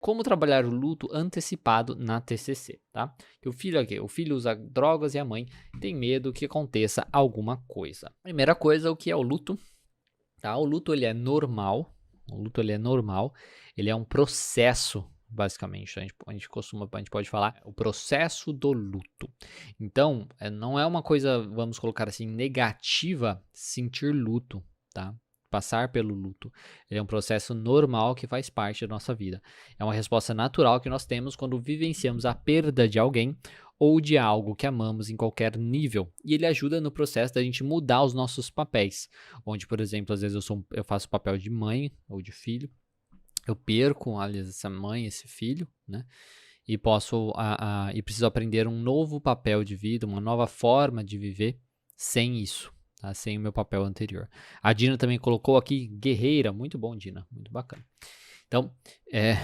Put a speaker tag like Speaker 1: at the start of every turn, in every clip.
Speaker 1: Como trabalhar o luto antecipado na TCC, tá? Que o filho aqui, o filho usa drogas e a mãe tem medo que aconteça alguma coisa. Primeira coisa, o que é o luto? Tá? O luto ele é normal. O luto ele é normal. Ele é um processo, basicamente. A gente pode falar o processo do luto. Então, não é uma coisa, vamos colocar assim, negativa sentir luto, tá? Passar pelo luto. Ele é um processo normal que faz parte da nossa vida. É uma resposta natural que nós temos quando vivenciamos a perda de alguém ou de algo que amamos em qualquer nível. E ele ajuda no processo da gente mudar os nossos papéis. Onde, por exemplo, às vezes eu faço o papel de mãe ou de filho. Eu perco, aliás, essa mãe, esse filho, né? E e preciso aprender um novo papel de vida, uma nova forma de viver sem isso, tá? Sem o meu papel anterior. A Dina também colocou aqui guerreira, muito bom, Dina, muito bacana. Então, é,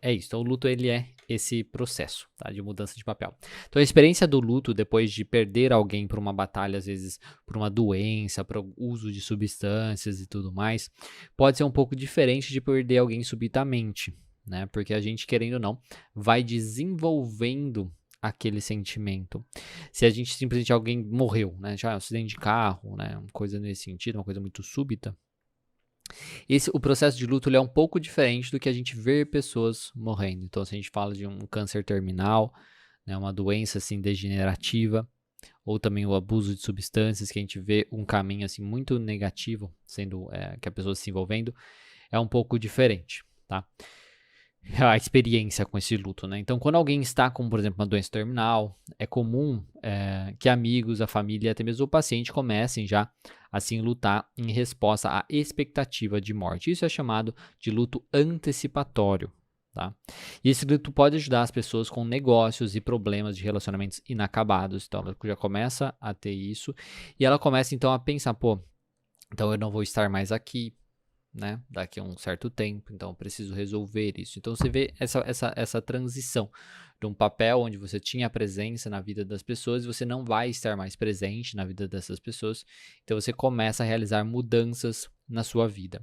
Speaker 1: é isso. Então, o luto ele é esse processo, tá, de mudança de papel. Então, a experiência do luto depois de perder alguém por uma batalha, às vezes por uma doença, por uso de substâncias e tudo mais, pode ser um pouco diferente de perder alguém subitamente, né? Porque a gente, querendo ou não, vai desenvolvendo aquele sentimento. Se a gente simplesmente alguém morreu, né? Já um acidente de carro, né? Uma coisa nesse sentido, uma coisa muito súbita. O processo de luto ele é um pouco diferente do que a gente ver pessoas morrendo. Então, se a gente fala de um câncer terminal, né, uma doença assim degenerativa, ou também o abuso de substâncias, que a gente vê um caminho assim muito negativo, sendo que a pessoa se envolvendo, é um pouco diferente, tá? A experiência com esse luto, né? Então, quando alguém está com, por exemplo, uma doença terminal, é comum que amigos, a família, até mesmo o paciente comecem já assim lutar em resposta à expectativa de morte. Isso é chamado de luto antecipatório, tá? E esse luto pode ajudar as pessoas com negócios e problemas de relacionamentos inacabados. Então, ela já começa a ter isso e ela começa então a pensar, pô, então eu não vou estar mais aqui, né, daqui a um certo tempo, então eu preciso resolver isso. Então você vê essa transição de um papel onde você tinha presença na vida das pessoas e você não vai estar mais presente na vida dessas pessoas, então você começa a realizar mudanças na sua vida.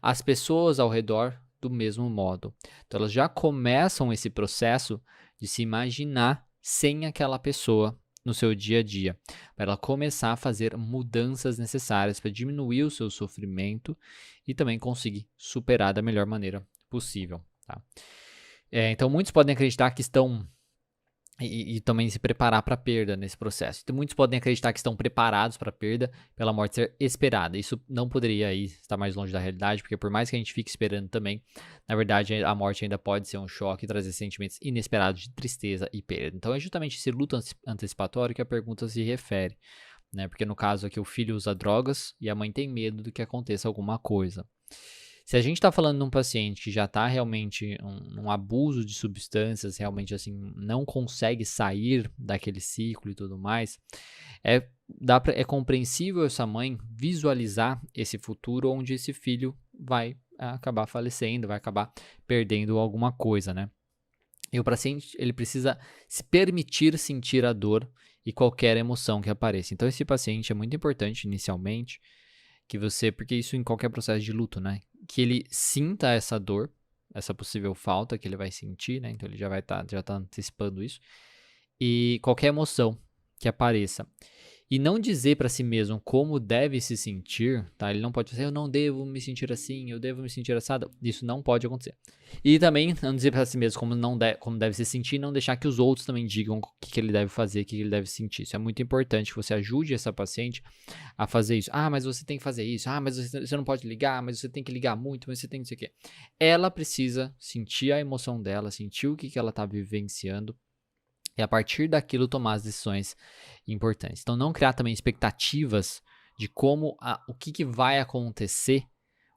Speaker 1: As pessoas ao redor do mesmo modo, então elas já começam esse processo de se imaginar sem aquela pessoa no seu dia a dia, para ela começar a fazer mudanças necessárias para diminuir o seu sofrimento e também conseguir superar da melhor maneira possível, tá? Então muitos podem acreditar que estão e também se preparar para a perda nesse processo. Então, muitos podem acreditar que estão preparados para a perda pela morte ser esperada. Isso não poderia aí estar mais longe da realidade, porque por mais que a gente fique esperando também, na verdade a morte ainda pode ser um choque e trazer sentimentos inesperados de tristeza e perda. Então é justamente esse luto antecipatório que a pergunta se refere, né? Porque no caso aqui o filho usa drogas e a mãe tem medo de que aconteça alguma coisa. Se a gente está falando de um paciente que já está realmente um abuso de substâncias, realmente assim, não consegue sair daquele ciclo e tudo mais, é compreensível essa mãe visualizar esse futuro onde esse filho vai acabar falecendo, vai acabar perdendo alguma coisa, né? E o paciente, ele precisa se permitir sentir a dor e qualquer emoção que apareça. Então, esse paciente é muito importante inicialmente, porque isso em qualquer processo de luto, né? Que ele sinta essa dor, essa possível falta que ele vai sentir, né? Então ele já tá antecipando isso. E qualquer emoção que apareça. E não dizer para si mesmo como deve se sentir, tá? Ele não pode dizer, eu não devo me sentir assim, eu devo me sentir assado. Isso não pode acontecer. E também não dizer para si mesmo como deve se sentir, não deixar que os outros também digam o que ele deve fazer, o que ele deve sentir. Isso é muito importante que você ajude essa paciente a fazer isso. Ah, mas você tem que fazer isso. Ah, mas você não pode ligar, mas você tem que ligar muito, mas você tem que sei o quê. Ela precisa sentir a emoção dela, sentir o que ela está vivenciando e a partir daquilo tomar as decisões importantes. Então não criar também expectativas de o que vai acontecer,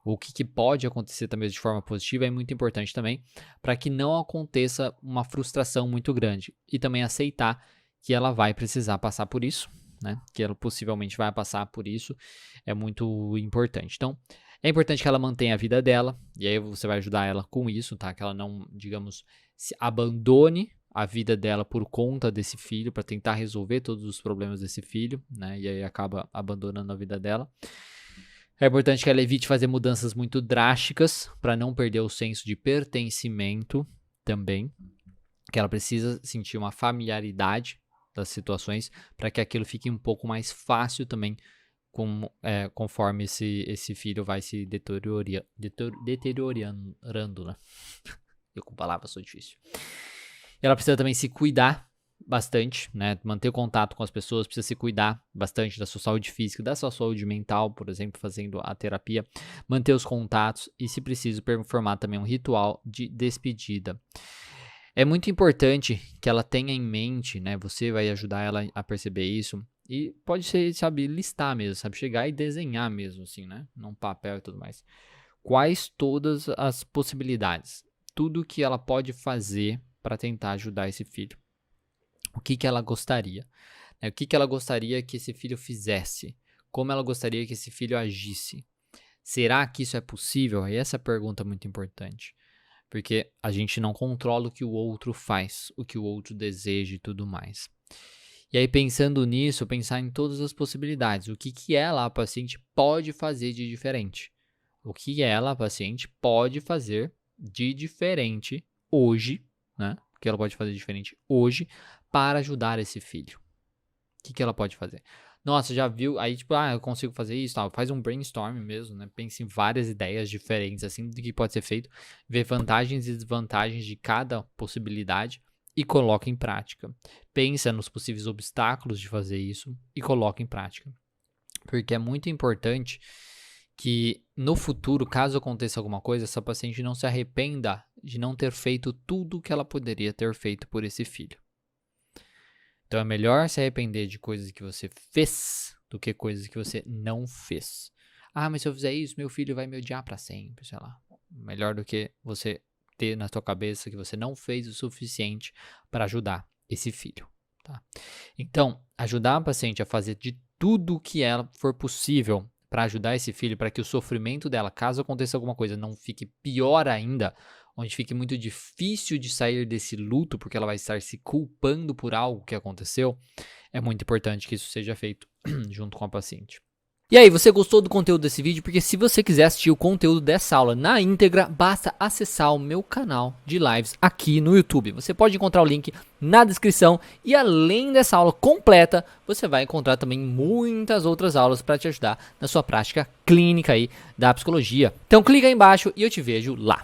Speaker 1: ou o que pode acontecer também de forma positiva é muito importante também, para que não aconteça uma frustração muito grande. E também aceitar que ela vai precisar passar por isso, né? Que ela possivelmente vai passar por isso, é muito importante. Então, é importante que ela mantenha a vida dela, e aí você vai ajudar ela com isso, tá? Que ela não, digamos, se abandone a vida dela por conta desse filho, para tentar resolver todos os problemas desse filho, né? E aí acaba abandonando a vida dela. É importante que ela evite fazer mudanças muito drásticas para não perder o senso de pertencimento, também, que ela precisa sentir uma familiaridade das situações para que aquilo fique um pouco mais fácil também conforme esse filho vai se deteriorando, né? Eu com palavras sou difícil. Ela precisa também se cuidar bastante, né? Manter contato com as pessoas, precisa se cuidar bastante da sua saúde física, da sua saúde mental, por exemplo, fazendo a terapia, manter os contatos e, se preciso, formar também um ritual de despedida. É muito importante que ela tenha em mente, né? Você vai ajudar ela a perceber isso. E pode ser, sabe, listar mesmo, sabe? Chegar e desenhar mesmo, assim, né? Num papel e tudo mais. Quais todas as possibilidades? Tudo que ela pode fazer para tentar ajudar esse filho. O que ela gostaria? O que ela gostaria que esse filho fizesse? Como ela gostaria que esse filho agisse? Será que isso é possível? E essa pergunta é muito importante. Porque a gente não controla o que o outro faz, o que o outro deseja e tudo mais. E aí, pensando nisso, pensar em todas as possibilidades. O que ela, a paciente, pode fazer de diferente? O que ela, a paciente, pode fazer de diferente hoje, né? O que ela pode fazer de diferente hoje para ajudar esse filho? O que ela pode fazer? Nossa, já viu? Aí, tipo, eu consigo fazer isso, tal. Faz um brainstorm mesmo, né? Pense em várias ideias diferentes, assim, do que pode ser feito. Vê vantagens e desvantagens de cada possibilidade e coloca em prática. Pensa nos possíveis obstáculos de fazer isso e coloca em prática. Porque é muito importante que no futuro, caso aconteça alguma coisa, essa paciente não se arrependa de não ter feito tudo que ela poderia ter feito por esse filho. Então é melhor se arrepender de coisas que você fez do que coisas que você não fez. Mas se eu fizer isso, meu filho vai me odiar para sempre, sei lá. Melhor do que você ter na sua cabeça que você não fez o suficiente para ajudar esse filho, tá? Então, ajudar a paciente a fazer de tudo o que ela for possível para ajudar esse filho, para que o sofrimento dela, caso aconteça alguma coisa, não fique pior ainda, onde fique muito difícil de sair desse luto, porque ela vai estar se culpando por algo que aconteceu, é muito importante que isso seja feito junto com a paciente. E aí, você gostou do conteúdo desse vídeo? Porque se você quiser assistir o conteúdo dessa aula na íntegra, basta acessar o meu canal de lives aqui no YouTube. Você pode encontrar o link na descrição e além dessa aula completa, você vai encontrar também muitas outras aulas para te ajudar na sua prática clínica aí da psicologia. Então clica aí embaixo e eu te vejo lá.